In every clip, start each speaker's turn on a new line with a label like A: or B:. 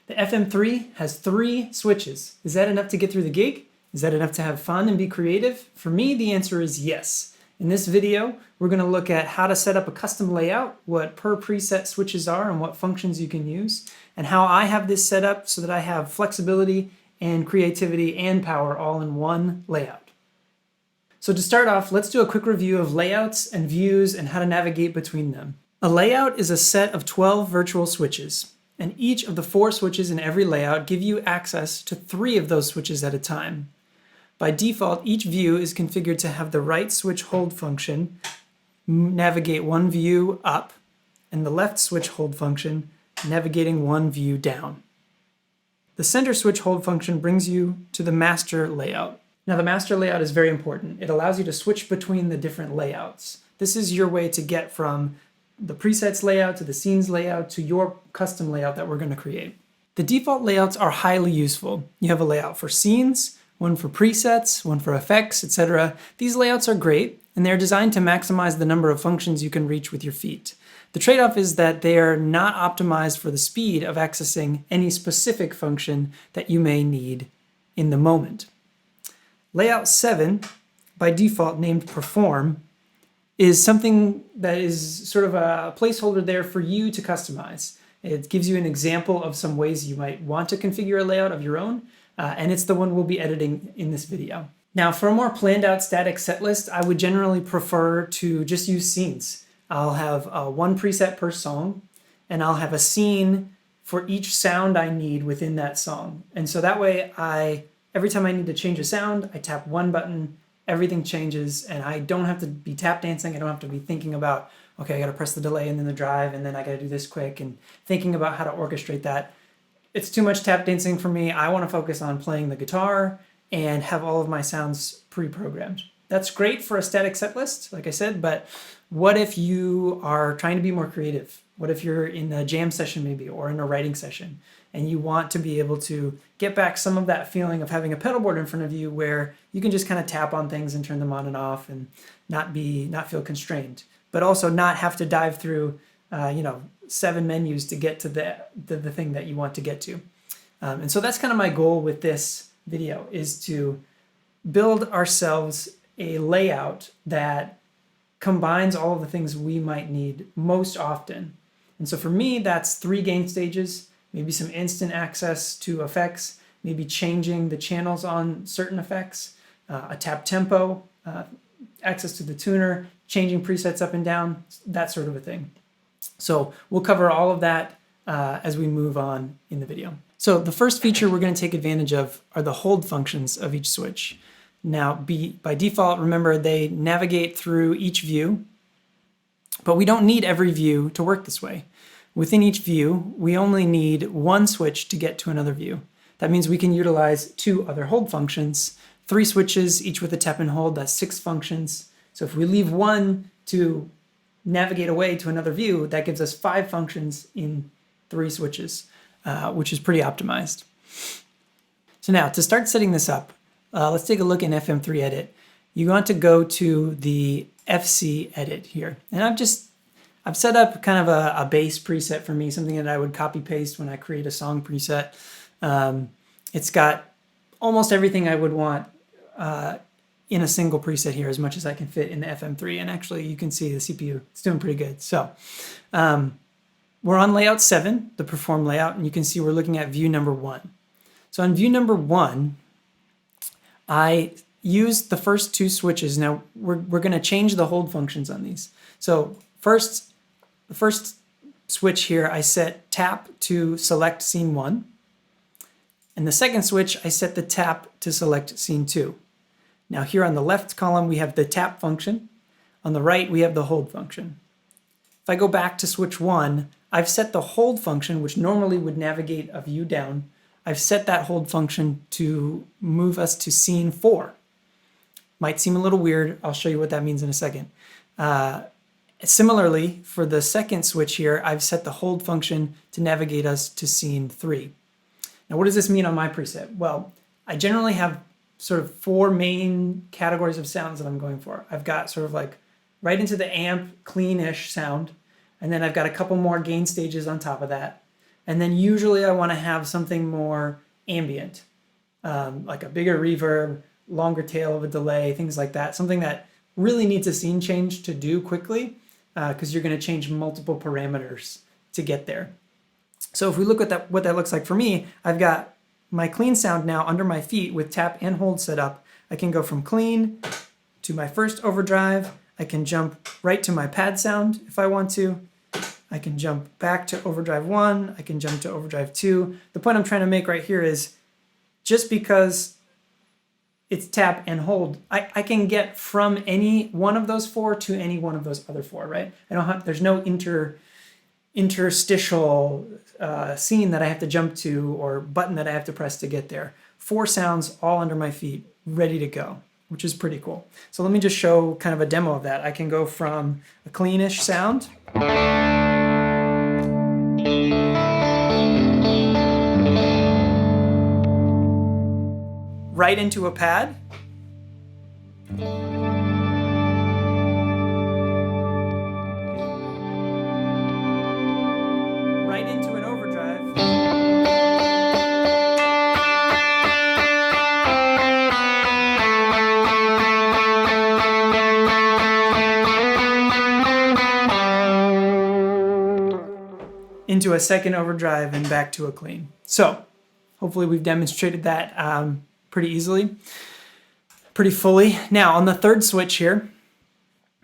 A: The FM3 has 3 switches. Is that enough to get through the gig? Is that enough to have fun and be creative? For me, the answer is yes. In this video, we're going to look at how to set up a custom layout, what per preset switches are and what functions you can use, and how I have this set up so that I have flexibility and creativity and power all in one layout. So to start off, let's do a quick review of layouts and views and how to navigate between them. A layout is a set of 12 virtual switches, and each of the 4 switches in every layout give you access to 3 of those switches at a time. By default, each view is configured to have the right switch hold function navigate one view up, and the left switch hold function navigating one view down. The center switch hold function brings you to the master layout. Now the master layout is very important. It allows you to switch between the different layouts. This is your way to get from the presets layout to the scenes layout to your custom layout that we're going to create. The default layouts are highly useful. You have a layout for scenes, one for presets, one for effects, etc. These layouts are great, and they're designed to maximize the number of functions you can reach with your feet. The trade-off is that they are not optimized for the speed of accessing any specific function that you may need in the moment. Layout 7, by default named Perform, is something that is sort of a placeholder there for you to customize. It gives you an example of some ways you might want to configure a layout of your own, and it's the one we'll be editing in this video. Now, for a more planned out static set list, I would generally prefer to just use scenes. I'll have one preset per song, and I'll have a scene for each sound I need within that song. And so that way, every time I need to change a sound, I tap one button, everything changes, and I don't have to be tap dancing. I don't have to be thinking about, okay, I got to press the delay and then the drive, and then I got to do this quick, and thinking about how to orchestrate that. It's too much tap dancing for me. I want to focus on playing the guitar and have all of my sounds pre-programmed. That's great for a static set list, like I said, but what if you are trying to be more creative? What if you're in a jam session maybe, or in a writing session, and you want to be able to get back some of that feeling of having a pedal board in front of you where you can just kind of tap on things and turn them on and off and not feel constrained, but also not have to dive through 7 menus to get to the thing that you want to get to. And so that's kind of my goal with this video, is to build ourselves a layout that combines all of the things we might need most often. And so for me, that's 3 gain stages, maybe some instant access to effects, maybe changing the channels on certain effects, a tap tempo, access to the tuner, changing presets up and down, that sort of a thing. So we'll cover all of that as we move on in the video. So the first feature we're going to take advantage of are the hold functions of each switch. Now, by default, remember, they navigate through each view, but we don't need every view to work this way. Within each view, we only need one switch to get to another view. That means we can utilize 2 other hold functions, 3 switches, each with a tap and hold, that's 6 functions. So if we leave one to navigate away to another view, that gives us 5 functions in 3 switches, which is pretty optimized. So now, to start setting this up, let's take a look in FM3 Edit. You want to go to the FC Edit here. And I've set up kind of a base preset for me, something that I would copy paste when I create a song preset. It's got almost everything I would want in a single preset here, as much as I can fit in the FM3. And actually, you can see the CPU, it's doing pretty good. So we're on layout 7, the Perform layout, and you can see we're looking at view number 1. So on view number 1, I used the first 2 switches. Now we're going to change the hold functions on these. So the first switch here, I set tap to select scene 1. And the second switch, I set the tap to select scene 2. Now here on the left column, we have the tap function. On the right, we have the hold function. If I go back to switch 1, I've set the hold function, which normally would navigate a view down. I've set that hold function to move us to scene 4. Might seem a little weird. I'll show you what that means in a second. Similarly, for the second switch here, I've set the hold function to navigate us to scene 3. Now, what does this mean on my preset? Well, I generally have sort of 4 main categories of sounds that I'm going for. I've got sort of like right into the amp, clean-ish sound, and then I've got a couple more gain stages on top of that. And then usually I want to have something more ambient, like a bigger reverb, longer tail of a delay, things like that. Something that really needs a scene change to do quickly, because you're going to change multiple parameters to get there. So if we look at what that looks like for me, I've got my clean sound now under my feet with tap and hold set up. I can go from clean to my first overdrive. I can jump right to my pad sound if I want to. I can jump back to overdrive 1. I can jump to overdrive 2. The point I'm trying to make right here is just because it's tap and hold, I can get from any one of those 4 to any one of those other 4, right? There's no interstitial scene that I have to jump to or button that I have to press to get there. 4 sounds all under my feet, ready to go, which is pretty cool. So let me just show kind of a demo of that. I can go from a cleanish sound right into a pad. Right into an overdrive. Into a second overdrive and back to a clean. So hopefully we've demonstrated that pretty easily, pretty fully. Now on the third switch here,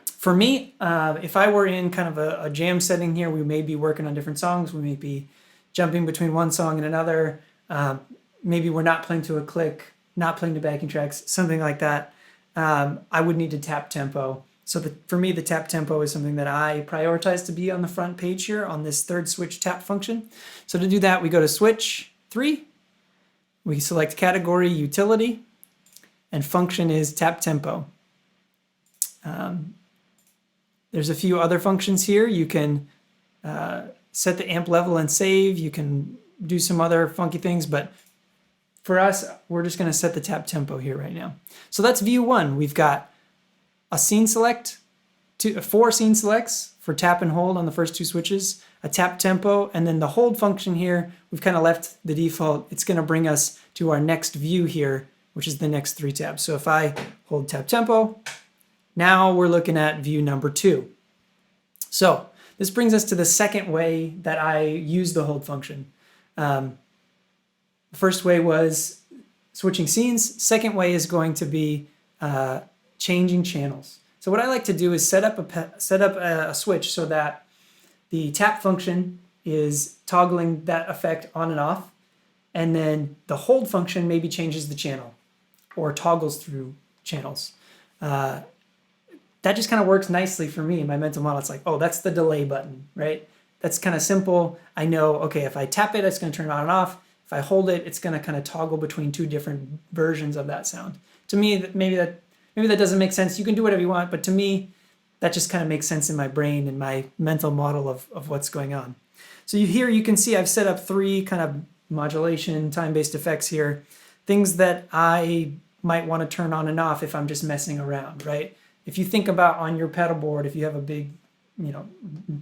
A: for me, if I were in kind of a jam setting here, we may be working on different songs. We may be jumping between one song and another. Maybe we're not playing to a click, not playing to backing tracks, something like that. I would need to tap tempo. So for me, the tap tempo is something that I prioritize to be on the front page here on this third switch tap function. So to do that, we go to switch 3. We select category utility, and function is tap tempo. There's a few other functions here. You can set the amp level and save. You can do some other funky things, but for us, we're just going to set the tap tempo here right now. So that's view 1. We've got a scene select, 4 scene selects for tap and hold on the first 2 switches, a tap tempo, and then the hold function here, we've kind of left the default. It's going to bring us to our next view here, which is the next 3 tabs. So if I hold tap tempo, now we're looking at view number 2. So this brings us to the second way that I use the hold function. The first way was switching scenes. Second way is going to be changing channels. So what I like to do is set up a switch so that the tap function is toggling that effect on and off, and then the hold function maybe changes the channel or toggles through channels. That just kind of works nicely for me in my mental model. It's like, oh, that's the delay button, right? That's kind of simple. I know, okay, if I tap it, it's going to turn on and off. If I hold it, it's going to kind of toggle between 2 different versions of that sound. To me, maybe that doesn't make sense. You can do whatever you want, but to me, that just kind of makes sense in my brain and my mental model of what's going on. So here you can see I've set up 3 kind of modulation, time-based effects here, things that I might want to turn on and off if I'm just messing around, right? If you think about on your pedal board, if you have a big,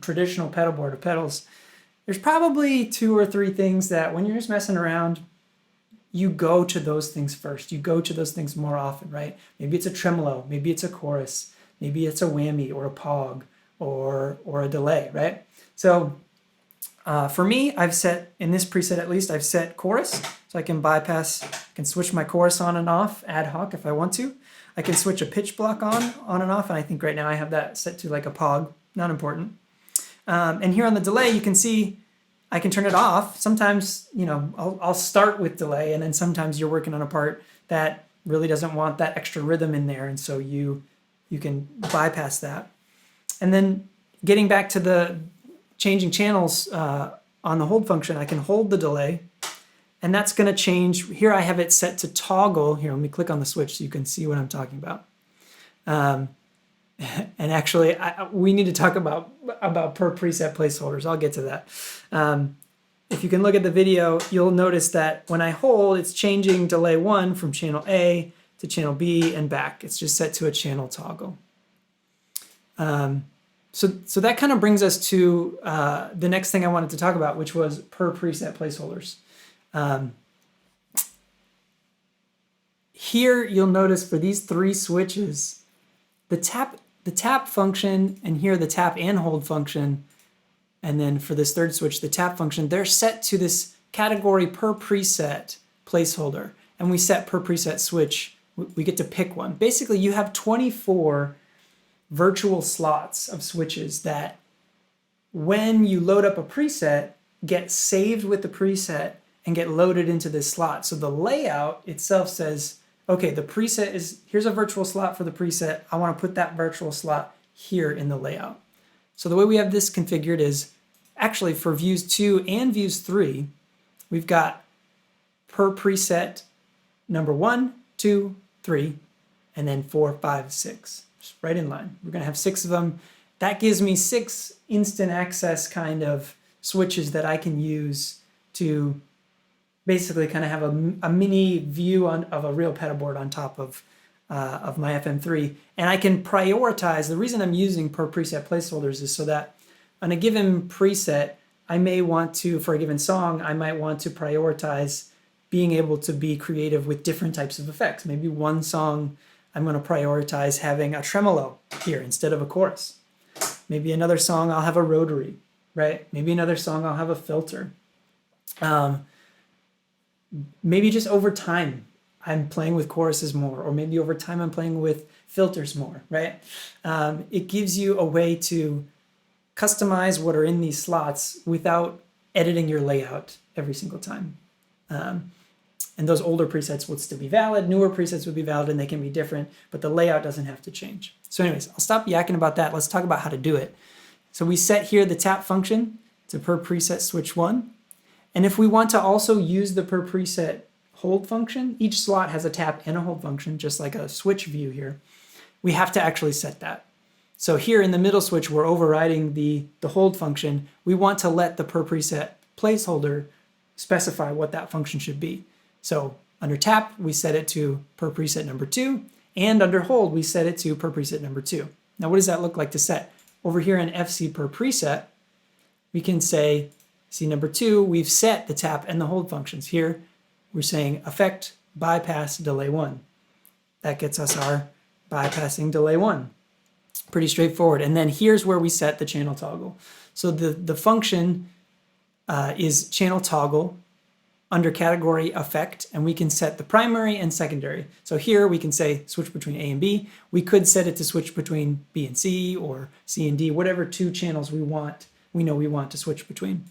A: traditional pedal board of pedals, there's probably 2 or 3 things that when you're just messing around, you go to those things first. You go to those things more often, right? Maybe it's a tremolo, maybe it's a chorus, maybe it's a whammy or a pog or a delay, right? So for me, I've set, in this preset at least, I've set chorus. So I can bypass, I can switch my chorus on and off ad hoc if I want to. I can switch a pitch block on and off, and I think right now I have that set to like a pog, not important. And here on the delay, you can see I can turn it off. Sometimes, I'll start with delay, and then sometimes you're working on a part that really doesn't want that extra rhythm in there, and so you can bypass that. And then getting back to the changing channels on the hold function, I can hold the delay, and that's going to change. Here I have it set to toggle. Here, let me click on the switch so you can see what I'm talking about. And actually, we need to talk about per preset placeholders. I'll get to that. If you can look at the video, you'll notice that when I hold, it's changing delay 1 from channel A to channel B and back. It's just set to a channel toggle. So that kind of brings us to the next thing I wanted to talk about, which was per preset placeholders. Here you'll notice for these three switches, the tap function, and here the tap and hold function, and then for this third switch, the tap function, they're set to this category per preset placeholder, and we set per preset switch. We get to pick one. Basically, you have 24 virtual slots of switches that when you load up a preset, get saved with the preset and get loaded into this slot. So the layout itself says, okay, the preset is, here's a virtual slot for the preset. I want to put that virtual slot here in the layout. So the way we have this configured is actually for views 2 and views 3, we've got per preset number 1, 2, 3, and then 4, 5, 6. Just right in line. We're going to have 6 of them. That gives me 6 instant access kind of switches that I can use to basically kind of have a mini view of a real petaboard on top of my FM3. And I can prioritize. The reason I'm using per preset placeholders is so that on a given preset, I may want to, for a given song, I might want to prioritize being able to be creative with different types of effects. Maybe one song I'm going to prioritize having a tremolo here instead of a chorus. Maybe another song I'll have a rotary, right? Maybe another song I'll have a filter. Maybe just over time I'm playing with choruses more, or maybe over time I'm playing with filters more, right? It gives you a way to customize what are in these slots without editing your layout every single time. And those older presets would still be valid, newer presets would be valid, and they can be different, but the layout doesn't have to change. So anyways, I'll stop yakking about that. Let's talk about how to do it. So we set here the tap function to per preset switch 1. And if we want to also use the per preset hold function, each slot has a tap and a hold function, just like a switch view here. We have to actually set that. So here in the middle switch, we're overriding the hold function. We want to let the per preset placeholder specify what that function should be. So under tap, we set it to per preset number 2, and under hold, we set it to per preset number 2. Now, what does that look like to set? Over here in FC per preset, we can say, see number 2, we've set the tap and the hold functions. Here, we're saying effect, bypass, delay 1. That gets us our bypassing delay 1. Pretty straightforward. And then here's where we set the channel toggle. So the function is channel toggle under category effect, and we can set the primary and secondary. So here we can say switch between A and B. We could set it to switch between B and C or C and D, whatever 2 channels we know we want to switch between.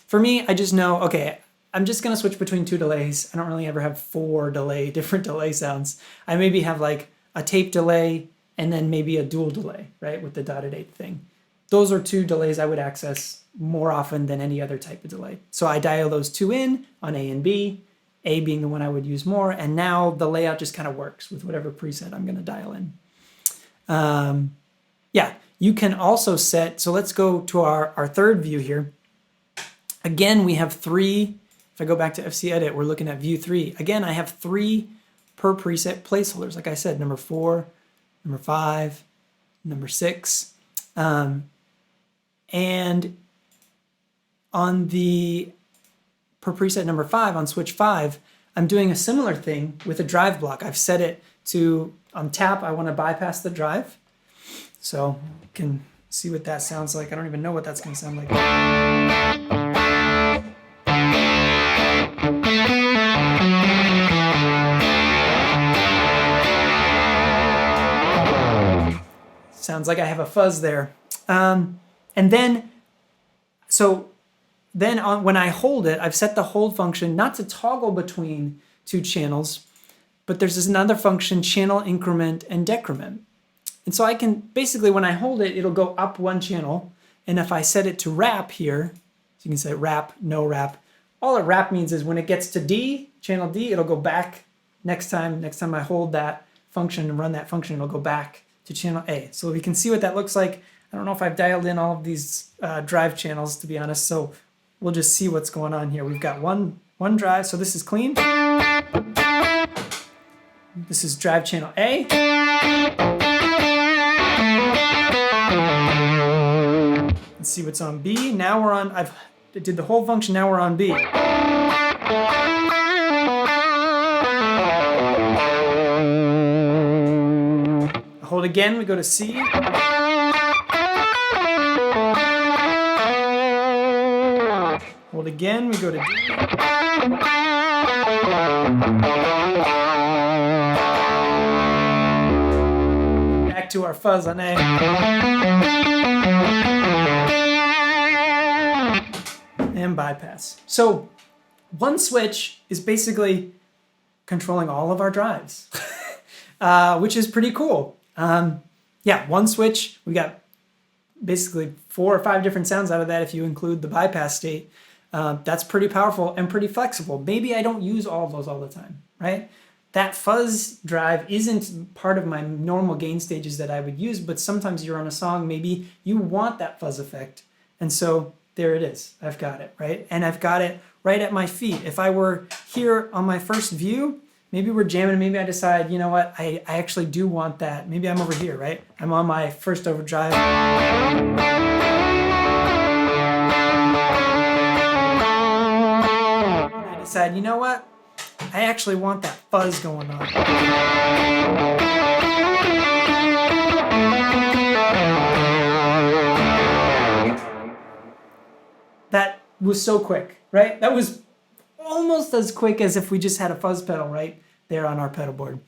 A: For me, I just know, okay, I'm just gonna switch between 2 delays. I don't really ever have 4 different delay sounds. I maybe have like a tape delay and then maybe a dual delay, right, with the dotted 8 thing. Those are 2 delays I would access more often than any other type of delay. So I dial those 2 in on A and B, A being the one I would use more, and now the layout just kind of works with whatever preset I'm gonna dial in. Yeah, you can also set, so let's go to our third view here. Again, we have 3, if I go back to FC Edit, we're looking at view 3. Again, I have 3 per preset placeholders. Like I said, number 4, number 5, number 6. And on the per preset number 5, on switch 5, I'm doing a similar thing with a drive block. I've set it to, on tap, I want to bypass the drive. So you can see what that sounds like. I don't even know what that's going to sound like. Sounds like I have a fuzz there. And then, when I hold it, I've set the hold function not to toggle between 2 channels, but there's this another function, channel increment and decrement. And so I can, basically when I hold it, it'll go up 1 channel. And if I set it to wrap here, so you can say wrap, no wrap. All a wrap means is when it gets to D, channel D, it'll go back next time I hold that function and run that function, it'll go back to channel A. So we can see what that looks like. I don't know if I've dialed in all of these drive channels, to be honest, so we'll just see what's going on here. We've got one drive, so this is clean. This is drive channel A. Let's see what's on B. Now we're on, I did the whole function, now we're on B. Hold again, we go to C. Hold again, we go to D. Back to our fuzz on A. And bypass. So one switch is basically controlling all of our drives, which is pretty cool. Yeah, one switch, we got basically 4 or 5 different sounds out of that if you include the bypass state. That's pretty powerful and pretty flexible. Maybe I don't use all of those all the time, right? That fuzz drive isn't part of my normal gain stages that I would use, but sometimes you're on a song, maybe you want that fuzz effect. And so there it is. I've got it, right? And I've got it right at my feet. If I were here on my first view, maybe we're jamming, maybe I decide, you know what, I actually do want that. Maybe I'm over here, right? I'm on my first overdrive. And I decide, you know what, I actually want that fuzz going on. That was so quick, right? That was almost as quick as if we just had a fuzz pedal right there on our pedal board.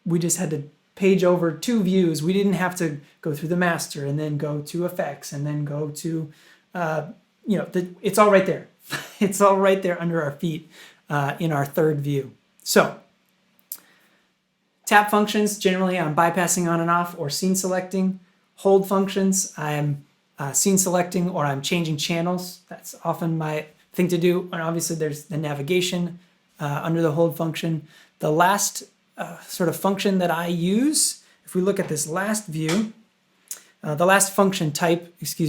A: We just had to page over 2 views. We didn't have to go through the master and then go to effects and then go to, it's all right there. It's all right there under our feet in our 3rd view. So tap functions, generally I'm bypassing on and off or scene selecting. Hold functions, I'm scene selecting or I'm changing channels. That's often my thing to do. And obviously there's the navigation under the hold function. The last sort of function that I use, if we look at this last view, the last function type, if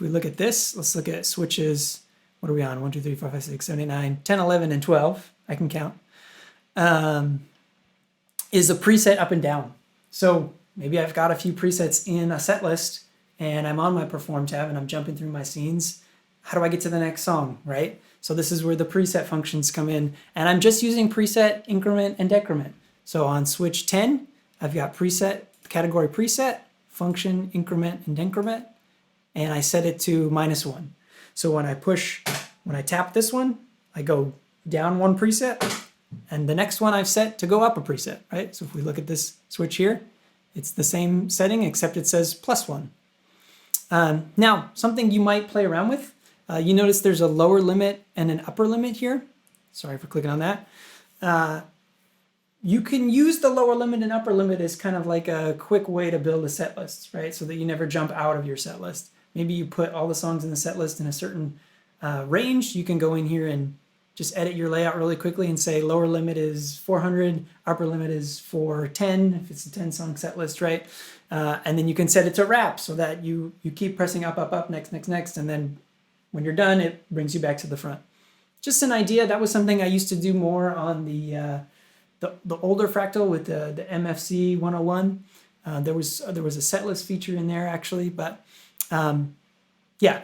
A: we look at this, let's look at switches. What are we on? 1, 2, 3, 4, 5, 6, 7, 8, 9, 10, 11, and 12. I can count. Is a preset up and down. So maybe I've got a few presets in a set list and I'm on my perform tab and I'm jumping through my scenes. How do I get to the next song, right? So this is where the preset functions come in. And I'm just using preset, increment, and decrement. So on switch 10, I've got preset, category preset, function, increment, and decrement. And I set it to -1. So when I tap this one, I go down 1 preset, and the next one I've set to go up a preset, right? So if we look at this switch here, it's the same setting, except it says +1. Now, something you might play around with, you notice there's a lower limit and an upper limit here. Sorry for clicking on that. You can use the lower limit and upper limit as kind of like a quick way to build a set list, right? So that you never jump out of your set list. Maybe you put all the songs in the set list in a certain range. You can go in here and just edit your layout really quickly and say lower limit is 400, upper limit is 410, if it's a 10 song set list, right? And then you can set it to wrap so that you keep pressing up, up, up, next, next, next, and then when you're done, it brings you back to the front. Just an idea. That was something I used to do more on the older Fractal with the MFC 101. There was a set list feature in there actually, but yeah.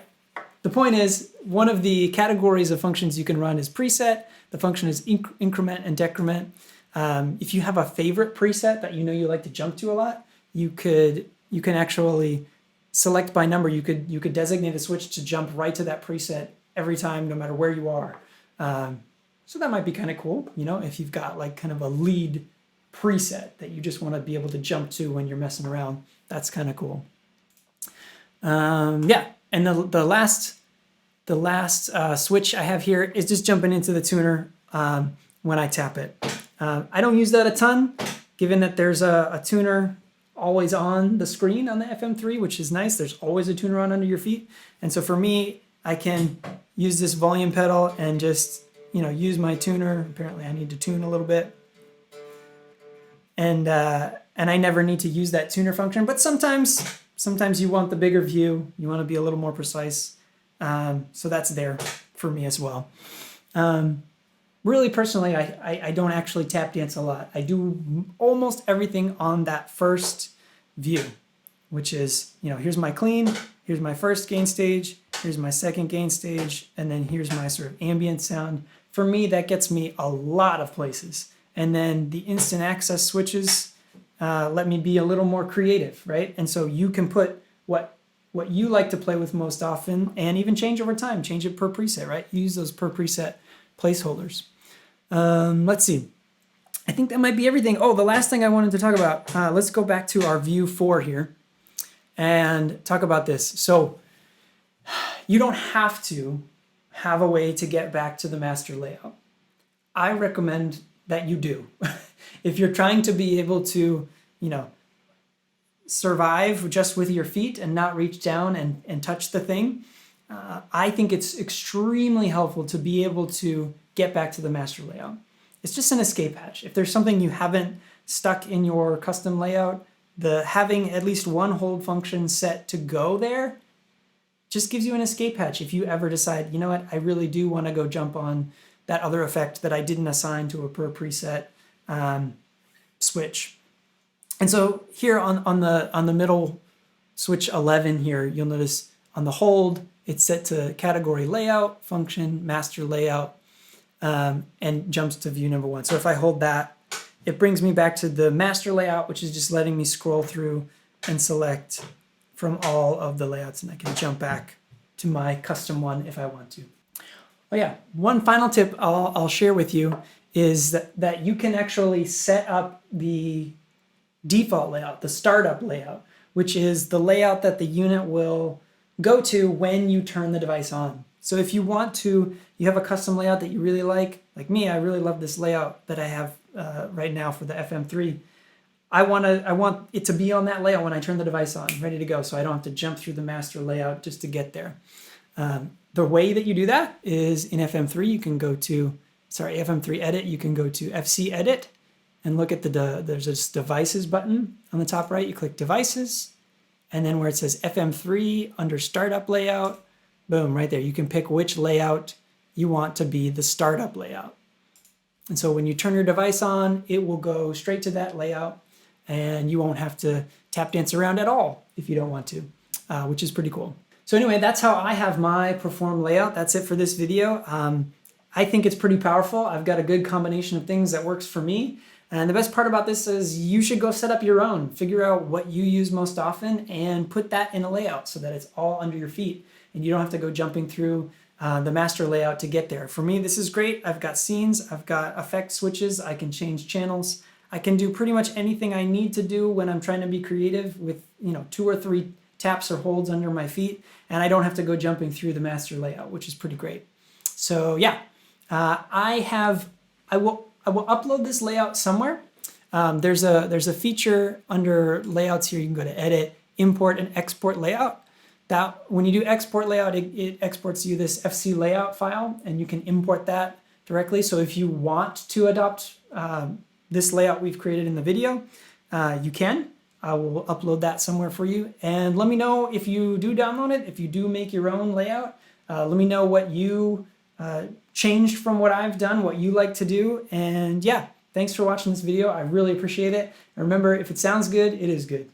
A: The point is, one of the categories of functions you can run is preset. The function is increment and decrement. If you have a favorite preset that you know you like to jump to a lot, you can actually select by number. You could designate a switch to jump right to that preset every time, no matter where you are. So that might be kind of cool, you know, if you've got like kind of a lead preset that you just want to be able to jump to when you're messing around. That's kind of cool. Yeah. And the last switch I have here is just jumping into the tuner when I tap it. I don't use that a ton, given that there's a tuner always on the screen on the FM3, which is nice. There's always a tuner on under your feet. And so for me, I can use this volume pedal and just, you know, use my tuner. Apparently I need to tune a little bit. And I never need to use that tuner function, but sometimes you want the bigger view. You want to be a little more precise. So that's there for me as well. Really personally, I don't actually tap dance a lot. I do almost everything on that first view, which is, here's my clean, here's my first gain stage, here's my second gain stage, and then here's my sort of ambient sound. For me, that gets me a lot of places. And then the instant access switches let me be a little more creative, right? And so you can put what you like to play with most often and even change over time, change it per preset, right? Use those per preset placeholders. Let's see. I think that might be everything. Oh, the last thing I wanted to talk about, let's go back to our view 4 here and talk about this. So you don't have to have a way to get back to the master layout. I recommend that you do. If you're trying to be able to, survive just with your feet and not reach down and touch the thing, I think it's extremely helpful to be able to get back to the master layout. It's just an escape hatch. If there's something you haven't stuck in your custom layout, having at least one hold function set to go there just gives you an escape hatch. If you ever decide, you know what, I really do want to go jump on that other effect that I didn't assign to a per preset switch. And so here on the middle switch 11 here, you'll notice on the hold, it's set to category layout, function, master layout, and jumps to view number 1. So if I hold that, it brings me back to the master layout, which is just letting me scroll through and select from all of the layouts, and I can jump back to my custom one if I want to. Oh yeah, one final tip I'll share with you is that you can actually set up the default layout, the startup layout, which is the layout that the unit will go to when you turn the device on. So if you have a custom layout that you really like me, I really love this layout that I have right now for the FM3. I want it to be on that layout when I turn the device on, ready to go, so I don't have to jump through the master layout just to get there. The way that you do that is in FM3, you can go to, FM3 Edit, you can go to FC Edit and look at there's this Devices button on the top right. You click Devices, and then where it says FM3 under Startup Layout, boom, right there. You can pick which layout you want to be the startup layout. And so when you turn your device on, it will go straight to that layout, and you won't have to tap dance around at all if you don't want to, which is pretty cool. So anyway, that's how I have my Perform layout. That's it for this video. I think it's pretty powerful. I've got a good combination of things that works for me. And the best part about this is you should go set up your own. Figure out what you use most often and put that in a layout so that it's all under your feet and you don't have to go jumping through the master layout to get there. For me, this is great. I've got scenes, I've got effect switches, I can change channels. I can do pretty much anything I need to do when I'm trying to be creative with 2 or 3 taps or holds under my feet, and I don't have to go jumping through the master layout, which is pretty great. So yeah, I will upload this layout somewhere. There's a feature under layouts here. You can go to Edit, Import, and Export Layout. That when you do Export Layout, it exports you this FC layout file, and you can import that directly. So if you want to adopt this layout we've created in the video, you can. I will upload that somewhere for you. And let me know if you do download it, if you do make your own layout. Let me know what you changed from what I've done, what you like to do. And yeah, thanks for watching this video. I really appreciate it. And remember, if it sounds good, it is good.